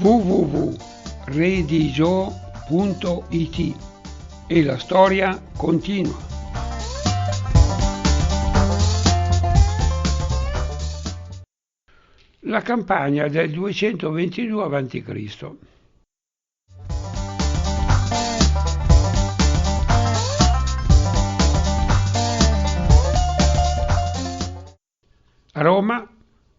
www.redigio.it e la storia continua. La campagna del 222 a.C. A Roma,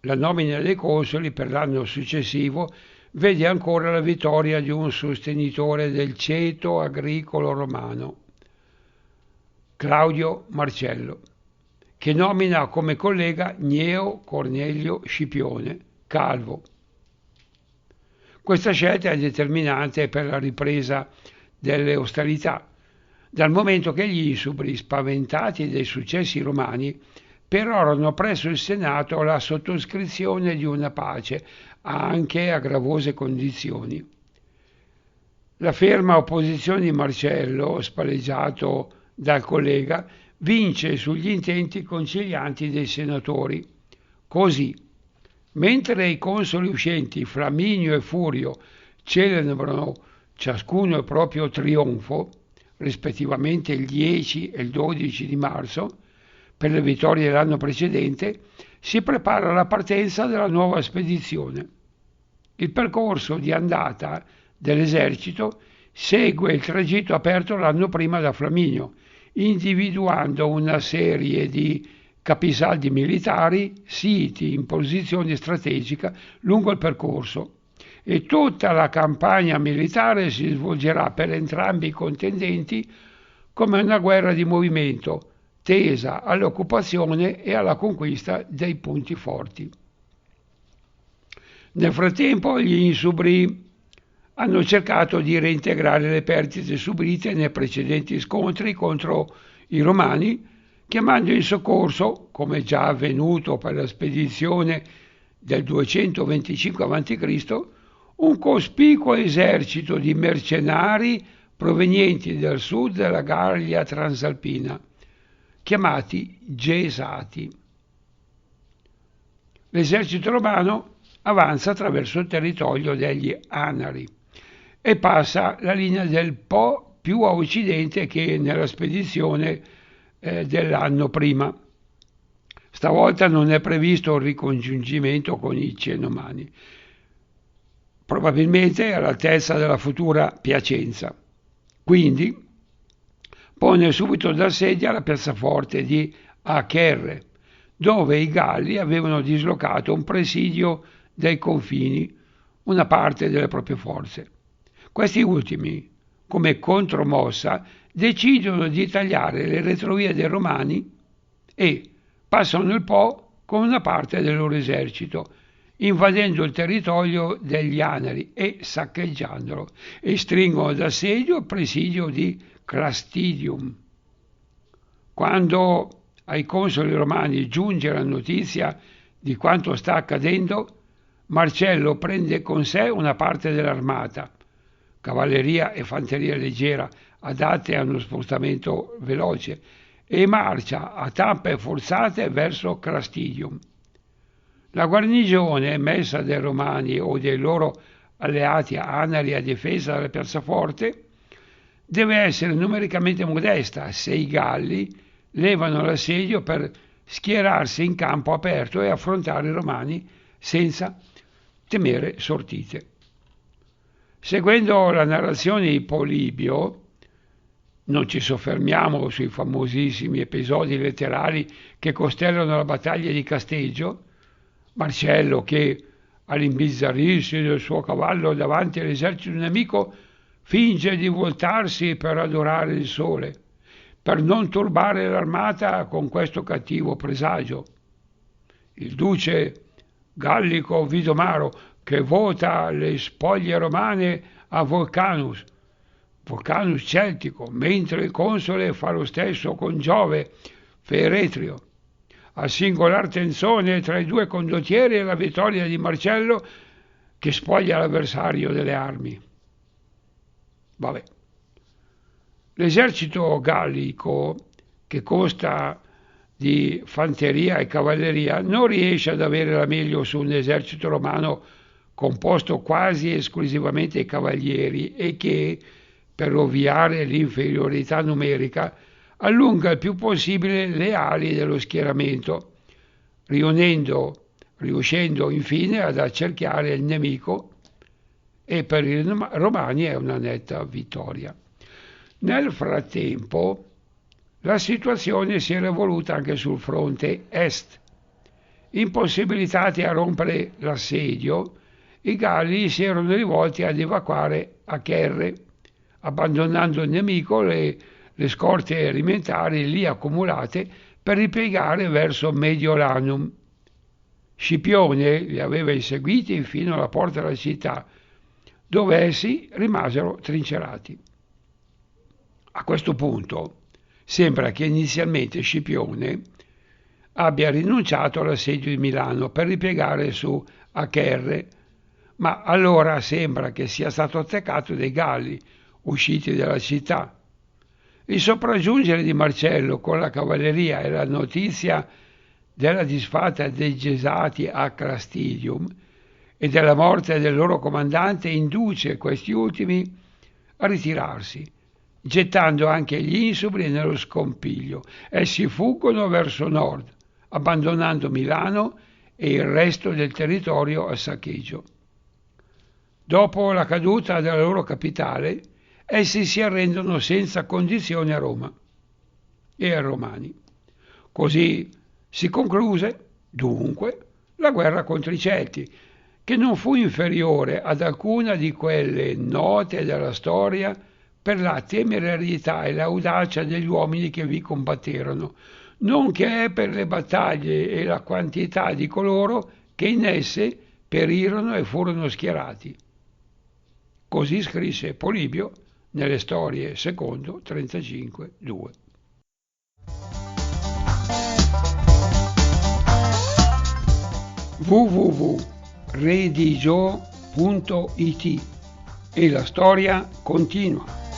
la nomina dei consoli per l'anno successivo vede ancora la vittoria di un sostenitore del ceto agricolo romano, Claudio Marcello, che nomina come collega Gneo Cornelio Scipione, calvo. Questa scelta è determinante per la ripresa delle ostilità, dal momento che gli insubri, spaventati dai successi romani, perorano presso il Senato la sottoscrizione di una pace, anche a gravose condizioni. La ferma opposizione di Marcello, spalleggiato dal collega, vince sugli intenti concilianti dei senatori. Così, mentre i consoli uscenti Flaminio e Furio celebrano ciascuno il proprio trionfo, rispettivamente il 10 e il 12 di marzo, per le vittorie dell'anno precedente, si prepara la partenza della nuova spedizione. Il percorso di andata dell'esercito segue il tragitto aperto l'anno prima da Flaminio, individuando una serie di capisaldi militari siti in posizione strategica lungo il percorso, e tutta la campagna militare si svolgerà per entrambi i contendenti come una guerra di movimento, tesa all'occupazione e alla conquista dei punti forti. Nel frattempo gli insubri hanno cercato di reintegrare le perdite subite nei precedenti scontri contro i romani, chiamando in soccorso, come già avvenuto per la spedizione del 225 a.C., un cospicuo esercito di mercenari provenienti dal sud della Gallia transalpina, chiamati Gesati. L'esercito romano avanza attraverso il territorio degli Anari e passa la linea del Po più a occidente che nella spedizione dell'anno prima. Stavolta non è previsto il ricongiungimento con i Cenomani, probabilmente all'altezza della futura Piacenza. Quindi pone subito d'assedio alla piazzaforte di Acherre, dove i Galli avevano dislocato un presidio dei confini, una parte delle proprie forze. Questi ultimi, come contromossa, decidono di tagliare le retrovie dei Romani e passano il Po con una parte del loro esercito, invadendo il territorio degli Anari e saccheggiandolo, e stringono d'assedio il presidio di Clastidium. Quando ai consoli romani giunge la notizia di quanto sta accadendo, Marcello prende con sé una parte dell'armata, cavalleria e fanteria leggera adatte a uno spostamento veloce, e marcia a tappe forzate verso Clastidium. La guarnigione messa dai Romani o dei loro alleati Anari a difesa della piazzaforte deve essere numericamente modesta se i Galli levano l'assedio per schierarsi in campo aperto e affrontare i Romani senza temere sortite. Seguendo la narrazione di Polibio, non ci soffermiamo sui famosissimi episodi letterari che costellano la battaglia di Casteggio. Marcello, che all'imbizzarrirsi del suo cavallo davanti all'esercito nemico, finge di voltarsi per adorare il sole, per non turbare l'armata con questo cattivo presagio. Il duce Gallico Vidomaro, che vota le spoglie romane a Volcanus celtico, mentre il console fa lo stesso con Giove Feretrio. A singolar tenzone tra i due condottieri e la vittoria di Marcello, che spoglia l'avversario delle armi. Vabbè. L'esercito gallico, che consta di fanteria e cavalleria, non riesce ad avere la meglio su un esercito romano composto quasi esclusivamente ai cavalieri e che, per ovviare l'inferiorità numerica, allunga il più possibile le ali dello schieramento, riuscendo infine ad accerchiare il nemico, e per i romani è una netta vittoria. Nel frattempo la situazione si era evoluta anche sul fronte est. Impossibilitati a rompere l'assedio, i Galli si erano rivolti ad evacuare Acherre, abbandonando il nemico le scorte alimentari lì accumulate per ripiegare verso Mediolanum. Scipione li aveva inseguiti fino alla porta della città, dove essi rimasero trincerati. A questo punto sembra che inizialmente Scipione abbia rinunciato all'assedio di Milano per ripiegare su Acherre, ma allora sembra che sia stato attaccato dai Galli usciti dalla città. Il sopraggiungere di Marcello con la cavalleria e la notizia della disfatta dei Gesati a Clastidium e della morte del loro comandante induce questi ultimi a ritirarsi, gettando anche gli insubri nello scompiglio. Essi fuggono verso nord, abbandonando Milano e il resto del territorio al saccheggio. Dopo la caduta della loro capitale, essi si arrendono senza condizioni a Roma e ai Romani. Così si concluse, dunque, la guerra contro i Celti, che non fu inferiore ad alcuna di quelle note della storia per la temerarietà e l'audacia degli uomini che vi combatterono, nonché per le battaglie e la quantità di coloro che in esse perirono e furono schierati. Così scrisse Polibio nelle Storie secondo 35:2. www.redigio.it e la storia continua.